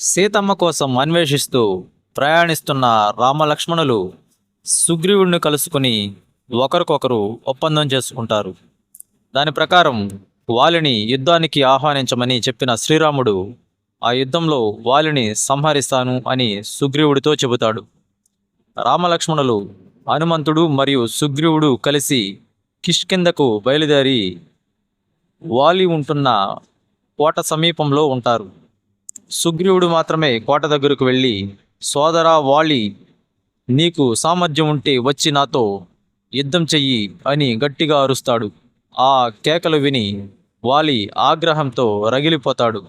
సీతమ్మ కోసం అన్వేషిస్తూ ప్రయాణిస్తున్న రామలక్ష్మణులు సుగ్రీవుడిని కలుసుకుని ఒకరికొకరు ఒప్పందం చేసుకుంటారు. దాని ప్రకారం వాలిని యుద్ధానికి ఆహ్వానించమని చెప్పిన శ్రీరాముడు ఆ యుద్ధంలో వాలిని సంహరిస్తాను అని సుగ్రీవుడితో చెబుతాడు. రామలక్ష్మణులు, హనుమంతుడు మరియు సుగ్రీవుడు కలిసి కిష్కింధకు బయలుదేరి వాలి ఉంటున్న కోట సమీపంలో ఉంటారు. సుగ్రీవుడు మాత్రమే కోట దగ్గరకు వెళ్ళి, సోదరా వాలి, నీకు సామర్థ్యం ఉంటే వచ్చి నాతో యుద్ధం చెయ్యి అని గట్టిగా అరుస్తాడు. ఆ కేకలు విని వాలి ఆగ్రహంతో రగిలిపోతాడు.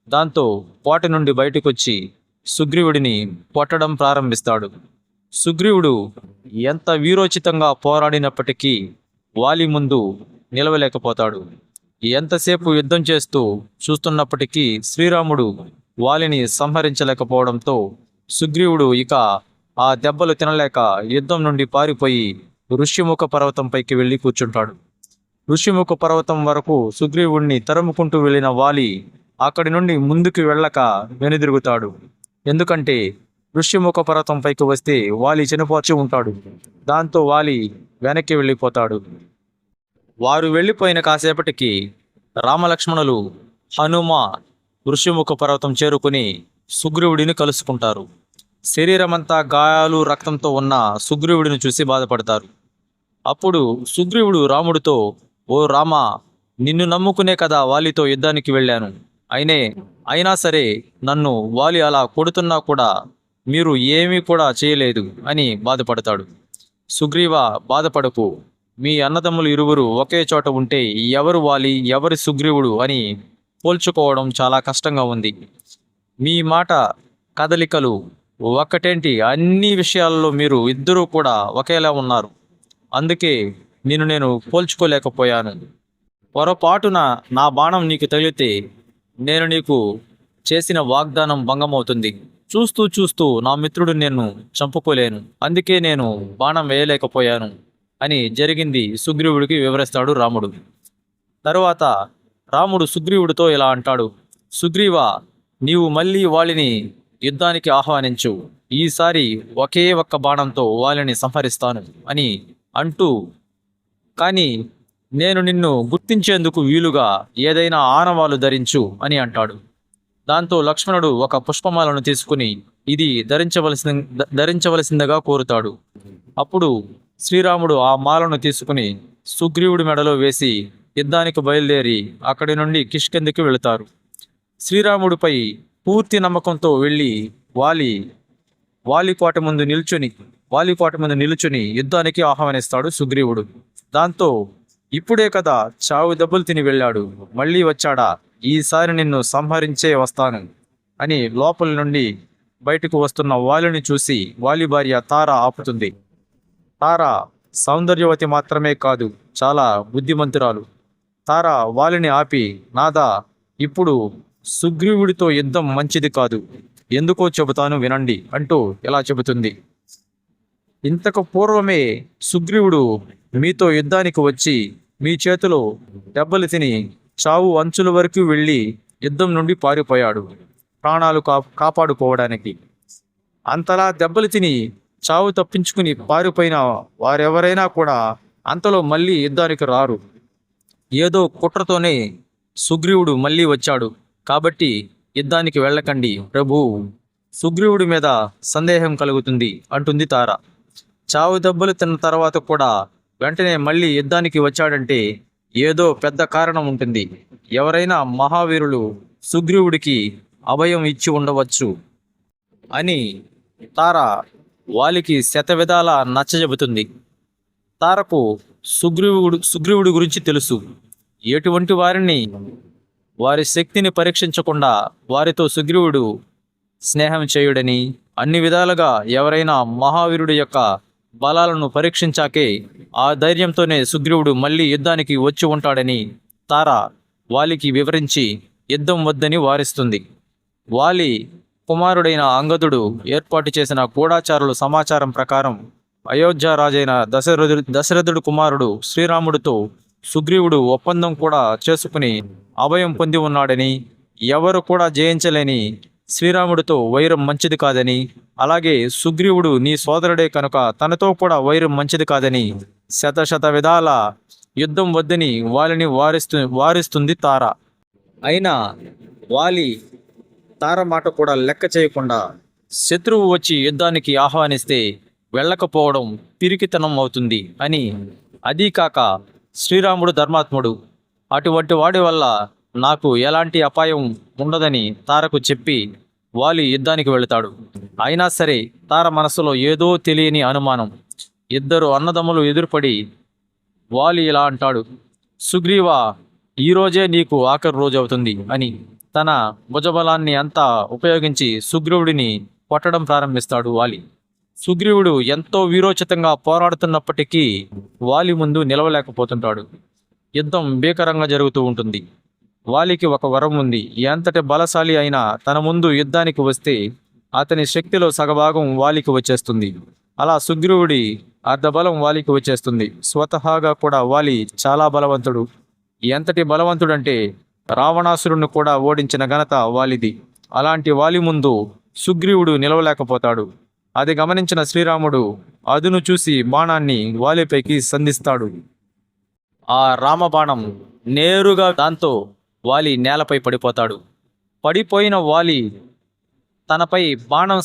దాంతో కోట నుండి బయటకొచ్చి సుగ్రీవుడిని కొట్టడం ప్రారంభిస్తాడు. సుగ్రీవుడు ఎంత వీరోచితంగా పోరాడినప్పటికీ వాలి ముందు నిలవలేకపోతాడు. ఎంతసేపు యుద్ధం చేస్తూ చూస్తున్నప్పటికీ శ్రీరాముడు వాలిని సంహరించలేకపోవడంతో సుగ్రీవుడు ఇక ఆ దెబ్బలు తినలేక యుద్ధం నుండి పారిపోయి ఋష్యముఖ పర్వతంపైకి వెళ్ళి కూర్చుంటాడు. ఋష్యముఖ పర్వతం వరకు సుగ్రీవుడిని తరుముకుంటూ వెళ్ళిన వాలి అక్కడి నుండి ముందుకు వెళ్ళక వెనుదిరుగుతాడు. ఎందుకంటే ఋష్యముఖ పర్వతంపైకి వస్తే వాలి చనిపోచి ఉంటాడు. దాంతో వాలి వెనక్కి వెళ్ళిపోతాడు. వారు వెళ్ళిపోయిన కాసేపటికి రామలక్ష్మణులు హనుమ ఋష్యముఖ పర్వతం చేరుకుని సుగ్రీవుడిని కలుసుకుంటారు. శరీరమంతా గాయాలు రక్తంతో ఉన్న సుగ్రీవుడిని చూసి బాధపడతారు. అప్పుడు సుగ్రీవుడు రాముడితో, ఓ రామ, నిన్ను నమ్ముకునే కదా వాలితో యుద్ధానికి వెళ్ళాను. అయినా సరే నన్ను వాలి అలా కొడుతున్నా కూడా మీరు ఏమీ కూడా చేయలేదు అని బాధపడతాడు. సుగ్రీవ, బాధపడకు. మీ అన్నదమ్ములు ఇరువురు ఒకే చోట ఉంటే ఎవరు వాలి ఎవరి సుగ్రీవుడు అని పోల్చుకోవడం చాలా కష్టంగా ఉంది. మీ మాట కదలికలు ఒక్కటేంటి, అన్ని విషయాల్లో మీరు ఇద్దరూ కూడా ఒకేలా ఉన్నారు. అందుకే నేను పోల్చుకోలేకపోయాను. పొరపాటున నా బాణం నీకు తగిలితే నేను నీకు చేసిన వాగ్దానం భంగమవుతుంది. చూస్తూ చూస్తూ నా మిత్రుడు నేను చంపుకోలేను. అందుకే నేను బాణం వేయలేకపోయాను అని జరిగింది సుగ్రీవుడికి వివరిస్తాడు రాముడు. తరువాత రాముడు సుగ్రీవుడితో ఇలా అంటాడు, సుగ్రీవ, నీవు మళ్ళీ వాలిని యుద్ధానికి ఆహ్వానించు. ఈసారి ఒకే ఒక్క బాణంతో వాలిని సంహరిస్తాను అని అంటూ, కానీ నేను నిన్ను గుర్తించేందుకు వీలుగా ఏదైనా ఆనవాలు ధరించు అని అంటాడు. దాంతో లక్ష్మణుడు ఒక పుష్పమాలను తీసుకుని ఇది ధరించవలసిందిగా కోరుతాడు. అప్పుడు శ్రీరాముడు ఆ మాలను తీసుకుని సుగ్రీవుడి మెడలో వేసి యుద్ధానికి బయలుదేరి అక్కడి నుండి కిష్కింధకి వెళతారు. శ్రీరాముడిపై పూర్తి నమ్మకంతో వెళ్ళి వాలి కోట ముందు నిల్చుని యుద్ధానికి ఆహ్వానిస్తాడు సుగ్రీవుడు. దాంతో, ఇప్పుడే కదా చావు దెబ్బలు తిని వెళ్ళాడు, మళ్ళీ వచ్చాడా, ఈసారి నిన్ను సంహరించే వస్తాను అని లోపల నుండి బయటకు వస్తున్న వాలిని చూసి వాలి భార్య తార ఆపుతుంది. తార సౌందర్యవతి మాత్రమే కాదు, చాలా బుద్ధిమంతురాలు. తార వాలిని ఆపి, నాదా, ఇప్పుడు సుగ్రీవుడితో యుద్ధం మంచిది కాదు, ఎందుకో చెబుతాను వినండి అంటూ ఇలా చెబుతుంది. ఇంతకు పూర్వమే సుగ్రీవుడు మీతో యుద్ధానికి వచ్చి మీ చేతిలో దెబ్బలు తిని చావు అంచుల వరకు వెళ్ళి యుద్ధం నుండి పారిపోయాడు ప్రాణాలు కాపాడుకోవడానికి. అంతలా దెబ్బలు తిని చావు తప్పించుకుని పారిపోయిన వారెవరైనా కూడా అంతలో మళ్ళీ యుద్ధానికి రారు. ఏదో కుట్రతోనే సుగ్రీవుడు మళ్ళీ వచ్చాడు కాబట్టి యుద్ధానికి వెళ్ళకండి ప్రభు, సుగ్రీవుడి మీద సందేహం కలుగుతుంది అంటుంది తార. చావు దెబ్బలు తిన్న తర్వాత కూడా వెంటనే మళ్ళీ యుద్ధానికి వచ్చాడంటే ఏదో పెద్ద కారణం ఉంటుంది. ఎవరైనా మహావీరులు సుగ్రీవుడికి అభయం ఇచ్చి ఉండవచ్చు అని తార వాలికి శతవిధాల నచ్చజెబుతుంది. తారకు సుగ్రీవుడి గురించి తెలుసు. ఎటువంటి వారిని వారి శక్తిని పరీక్షించకుండా వారితో సుగ్రీవుడు స్నేహం చేయుడని, అన్ని విధాలుగా ఎవరైనా మహావీరుడి యొక్క బలాలను పరీక్షించాకే ఆ ధైర్యంతోనే సుగ్రీవుడు మళ్ళీ యుద్ధానికి వచ్చి ఉంటాడని తార వాలికి వివరించి యుద్ధం వద్దని వారిస్తుంది. వాలి కుమారుడైన అంగదుడు ఏర్పాటు చేసిన గూఢచారుల సమాచారం ప్రకారం అయోధ్య రాజైన దశరథుడు కుమారుడు శ్రీరాముడితో సుగ్రీవుడు ఒప్పందం కూడా చేసుకుని అభయం పొంది ఉన్నాడని, ఎవరు కూడా జయించలేని శ్రీరాముడితో వైరం మంచిది కాదని, అలాగే సుగ్రీవుడు నీ సోదరుడే కనుక తనతో కూడా వైరం మంచిది కాదని శత విధాల యుద్ధం వద్దని వాలిని వారిస్తుంది తార. అయినా వాలి తార మాట కూడా లెక్క చేయకుండా శత్రువు వచ్చి యుద్ధానికి ఆహ్వానిస్తే వెళ్ళకపోవడం పిరికితనం అవుతుంది అని, అదీ కాక శ్రీరాముడు ధర్మాత్ముడు, అటువంటి వాడి వల్ల నాకు ఎలాంటి అపాయం ఉండదని తారకు చెప్పి వాలి యుద్ధానికి వెళతాడు. అయినా సరే తార మనసులో ఏదో తెలియని అనుమానం. ఇద్దరు అన్నదమ్ములు ఎదురుపడి వాలి ఇలా అంటాడు, సుగ్రీవా, ఈరోజే నీకు ఆఖరి రోజు అవుతుంది అని తన భుజబలాన్ని అంతా ఉపయోగించి సుగ్రీవుడిని కొట్టడం ప్రారంభిస్తాడు వాలి. సుగ్రీవుడు ఎంతో వీరోచితంగా పోరాడుతున్నప్పటికీ వాలి ముందు నిలవలేకపోతుంటాడు. యుద్ధం భీకరంగా జరుగుతూ ఉంటుంది. వాలికి ఒక వరం ఉంది. ఎంతటి బలశాలి అయినా తన ముందు యుద్ధానికి వస్తే అతని శక్తిలో సగభాగం వాలికి వచ్చేస్తుంది. అలా సుగ్రీవుడి అర్ధబలం వాలికి వచ్చేస్తుంది. స్వతహాగా కూడా వాలి చాలా బలవంతుడు. ఎంతటి బలవంతుడంటే రావణాసురుణ్ణి కూడా ఓడించిన ఘనత వాలిది. అలాంటి వాలి ముందు సుగ్రీవుడు నిలవలేకపోతాడు. అది గమనించిన శ్రీరాముడు అదును చూసి బాణాన్ని వాలిపైకి సంధిస్తాడు. ఆ రామబాణం నేరుగా దాంతో వాలి నేలపై పడిపోతాడు. పడిపోయిన వాలి తనపై బాణం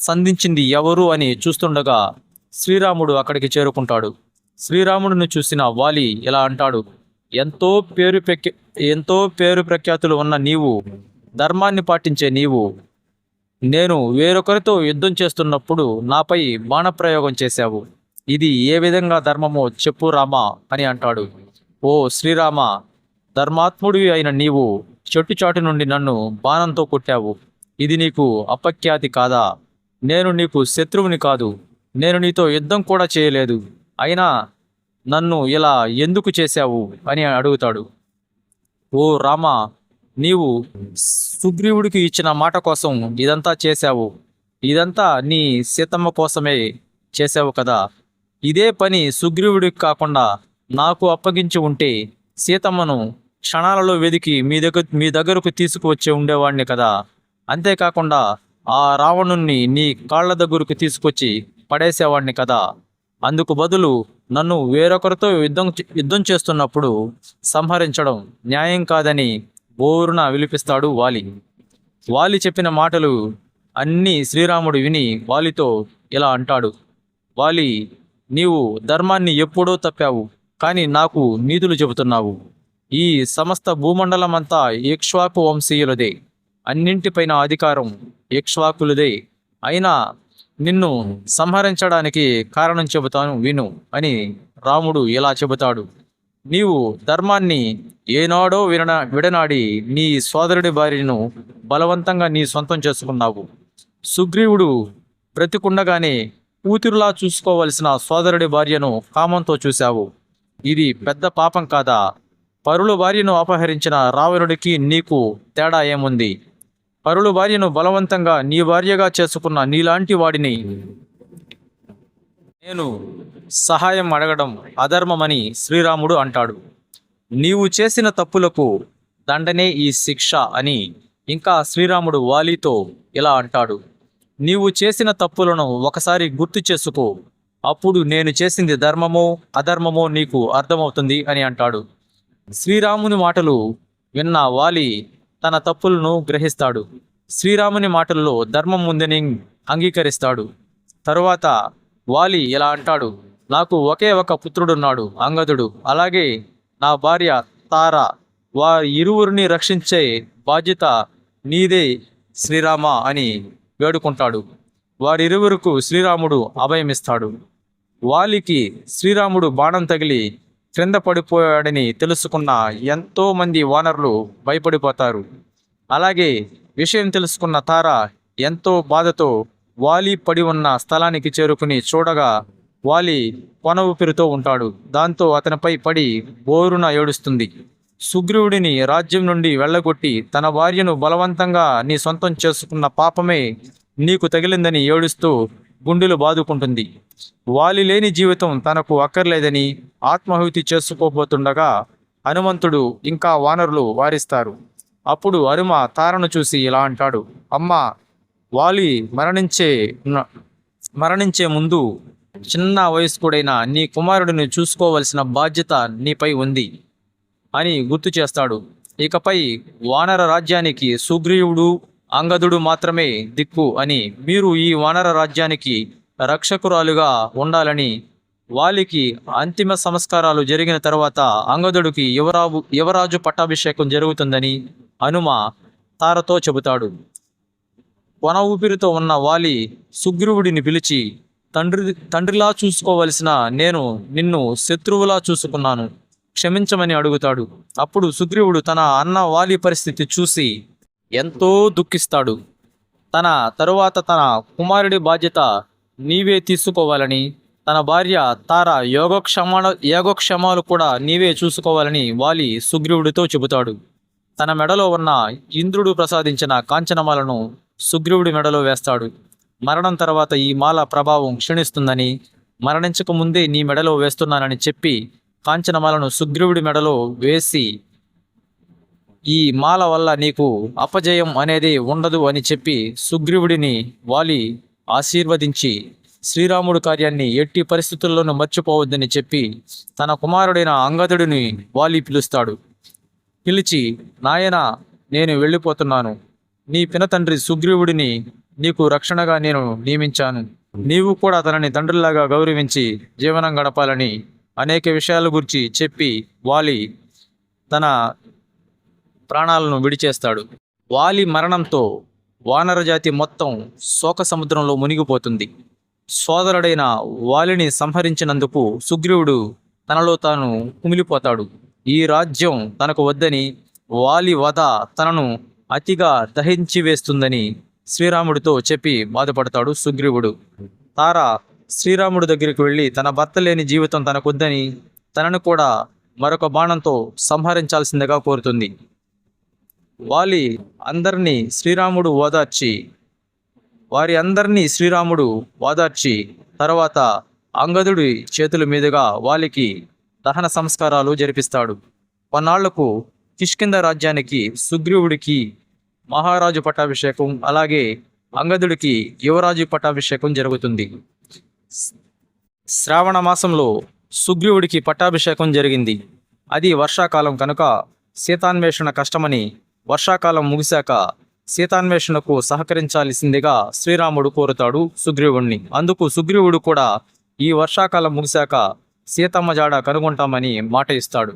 సంధించింది ఎవరు అని చూస్తుండగా శ్రీరాముడు అక్కడికి చేరుకుంటాడు. శ్రీరాముడిని చూసిన వాలి ఇలా అంటాడు, ఎంతో పేరు ప్రఖ్యాతులు ఉన్న నీవు, ధర్మాన్ని పాటించే నీవు, నేను వేరొకరితో యుద్ధం చేస్తున్నప్పుడు నాపై బాణప్రయోగం చేశావు. ఇది ఏ విధంగా ధర్మమో చెప్పు రామా అని అంటాడు. ఓ శ్రీరామ, ధర్మాత్ముడివి అయిన నీవు చెట్టుచాటు నుండి నన్ను బాణంతో కొట్టావు. ఇది నీకు అపఖ్యాతి కాదా? నేను నీకు శత్రువుని కాదు. నేను నీతో యుద్ధం కూడా చేయలేదు. అయినా నన్ను ఇలా ఎందుకు చేశావు అని అడుగుతాడు. ఓ రామ, నీవు సుగ్రీవుడికి ఇచ్చిన మాట కోసం ఇదంతా చేశావు. ఇదంతా నీ సీతమ్మ కోసమే చేశావు కదా. ఇదే పని సుగ్రీవుడికి కాకుండా నాకు అప్పగించి ఉంటే సీతమ్మను క్షణాలలో వెదికి మీ దగ్గరకు తీసుకువచ్చి ఉండేవాడిని కదా. అంతేకాకుండా ఆ రావణుణ్ణి నీ కాళ్ళ దగ్గరకు తీసుకొచ్చి పడేసేవాడిని కదా. అందుకు బదులు నన్ను వేరొకరితో యుద్ధం చేస్తున్నప్పుడు సంహరించడం న్యాయం కాదని బోరున విలిపిస్తాడు వాలి. వాలి చెప్పిన మాటలు అన్నీ శ్రీరాముడు విని వాలితో ఇలా అంటాడు, వాలి, నీవు ధర్మాన్ని ఎప్పుడో తప్పావు, కానీ నాకు నీతులు చెబుతున్నావు. ఈ సమస్త భూమండలమంతా ఇక్ష్వాకు వంశీయులదే. అన్నింటిపైన అధికారం ఇక్ష్వాకులదే. అయినా నిన్ను సంహరించడానికి కారణం చెబుతాను విను అని రాముడు ఇలా చెబుతాడు. నీవు ధర్మాన్ని ఏనాడో విడనాడి నీ సోదరుడి భార్యను బలవంతంగా నీ సొంతం చేసుకున్నావు. సుగ్రీవుడు బ్రతికుండగానే కూతురులా చూసుకోవలసిన సోదరుడి భార్యను కామంతో చూశావు. ఇది పెద్ద పాపం కాదా? పరుల భార్యను అపహరించిన రావణుడికి నీకు తేడా ఏముంది? పరుల భార్యను బలవంతంగా నీ భార్యగా చేసుకున్న నీలాంటి వాడిని నేను సహాయం అడగడం అధర్మమని శ్రీరాముడు అంటాడు. నీవు చేసిన తప్పులకు దండనే ఈ శిక్ష అని ఇంకా శ్రీరాముడు వాలితో ఇలా అంటాడు. నీవు చేసిన తప్పులను ఒకసారి గుర్తు చేసుకో. అప్పుడు నేను చేసింది ధర్మమో అధర్మమో నీకు అర్థమవుతుంది అని అంటాడు. శ్రీరాముని మాటలు విన్న వాలి తన తప్పులను గ్రహిస్తాడు. శ్రీరాముని మాటల్లో ధర్మం ఉందని అంగీకరిస్తాడు. తరువాత వాలి ఇలా అంటాడు, నాకు ఒకే ఒక పుత్రుడున్నాడు, అంగదుడు. అలాగే నా భార్య తార. వారి ఇరువురిని రక్షించే బాధ్యత నీదే శ్రీరామ అని వేడుకుంటాడు. వారిరువురకు శ్రీరాముడు అభయమిస్తాడు. వాలికి శ్రీరాముడు బాణం తగిలి క్రింద పడిపోయాడని తెలుసుకున్న ఎంతో మంది వానరులు భయపడిపోతారు. అలాగే విషయం తెలుసుకున్న తార ఎంతో బాధతో వాలి పడి ఉన్న స్థలానికి చేరుకుని చూడగా వాలి కొన ఊపిరితో ఉంటాడు. దాంతో అతనిపై పడి బోరున ఏడుస్తుంది. సుగ్రీవుడిని రాజ్యం నుండి వెళ్ళగొట్టి తన భార్యను బలవంతంగా నీ సొంతం చేసుకున్న పాపమే నీకు తగిలిందని ఏడుస్తూ గుండెలు బాదుకుంటుంది. వాలి లేని జీవితం తనకు అక్కర్లేదని ఆత్మాహుతి చేసుకోబోతుండగా హనుమంతుడు ఇంకా వానరులు వారిస్తారు. అప్పుడు హనుమ తారను చూసి ఇలా అంటాడు, అమ్మా, వాలి మరణించే ముందు చిన్న వయస్కుడైన నీ కుమారుడిని చూసుకోవలసిన బాధ్యత నీపై ఉంది అని గుర్తు చేస్తాడు. ఇకపై వానర రాజ్యానికి సుగ్రీవుడు, అంగదుడు మాత్రమే దిక్కు అని, మీరు ఈ వానర రాజ్యానికి రక్షకురాలుగా ఉండాలని, వాలికి అంతిమ సంస్కారాలు జరిగిన తర్వాత అంగదుడికి యువరాజు పట్టాభిషేకం జరుగుతుందని హనుమ తారతో చెబుతాడు. కొన ఊపిరితో ఉన్న వాలి సుగ్రీవుడిని పిలిచి, తండ్రిలా చూసుకోవలసిన నేను నిన్ను శత్రువులా చూసుకున్నాను, క్షమించమని అడుగుతాడు. అప్పుడు సుగ్రీవుడు తన అన్న వాలి పరిస్థితి చూసి ఎంతో దుఃఖిస్తాడు. తన తరువాత తన కుమారుడి బాధ్యత నీవే తీసుకోవాలని, తన భార్య తార యోగక్షేమాలు కూడా నీవే చూసుకోవాలని వాలి సుగ్రీవుడితో చెబుతాడు. తన మెడలో ఉన్న ఇంద్రుడు ప్రసాదించిన కాంచనమాలను సుగ్రీవుడి మెడలో వేస్తాడు. మరణం తర్వాత ఈ మాల ప్రభావం క్షీణిస్తుందని, మరణించక ముందే నీ మెడలో వేస్తున్నానని చెప్పి కాంచనమాలను సుగ్రీవుడి మెడలో వేసి, ఈ మాల వల్ల నీకు అపజయం అనేది ఉండదు అని చెప్పి సుగ్రీవుడిని వాలి ఆశీర్వదించి, శ్రీరాముడు కార్యాన్ని ఎట్టి పరిస్థితుల్లోనూ మర్చిపోవద్దని చెప్పి తన కుమారుడైన అంగదుడిని వాలి పిలుస్తాడు. పిలిచి, నాయనా, నేను వెళ్ళిపోతున్నాను. నీ పినతండ్రి సుగ్రీవుడిని నీకు రక్షణగా నేను నియమించాను. నీవు కూడా తనని తండ్రిలాగా గౌరవించి జీవనం గడపాలని అనేక విషయాల గురించి చెప్పి వాలి తన ప్రాణాలను విడిచేస్తాడు. వాలి మరణంతో వానర జాతి మొత్తం శోక సముద్రంలో మునిగిపోతుంది. సోదరుడైన వాలిని సంహరించినందుకు సుగ్రీవుడు తనలో తాను కుమిలిపోతాడు. ఈ రాజ్యం తనకు వద్దని, వాలి వధ తనను అతిగా దహించి వేస్తుందని శ్రీరాముడితో చెప్పి బాధపడతాడు సుగ్రీవుడు. తార శ్రీరాముడి దగ్గరికి వెళ్ళి తన భర్త లేని జీవితం తనకొద్దని, తనను కూడా మరొక బాణంతో సంహరించాల్సిందిగా కోరుతుంది. వాలి అందరినీ శ్రీరాముడు ఓదార్చి తర్వాత అంగదుడి చేతుల మీదుగా వాలికి దహన సంస్కారాలు జరిపిస్తాడు. కొన్నాళ్లకు కిష్కింధ రాజ్యానికి సుగ్రీవుడికి మహారాజు పట్టాభిషేకం, అలాగే అంగదుడికి యువరాజు పట్టాభిషేకం జరుగుతుంది. శ్రావణ మాసంలో సుగ్రీవుడికి పట్టాభిషేకం జరిగింది. అది వర్షాకాలం కనుక సీతాన్వేషణ కష్టమని, వర్షాకాలం ముగిశాక సీతాన్వేషణకు సహకరించాల్సిందిగా శ్రీరాముడు కోరుతాడు సుగ్రీవుడిని. అందుకు సుగ్రీవుడు కూడా ఈ వర్షాకాలం ముగిశాక సీతమ్మ జాడ కనుగొంటామని మాట ఇస్తాడు.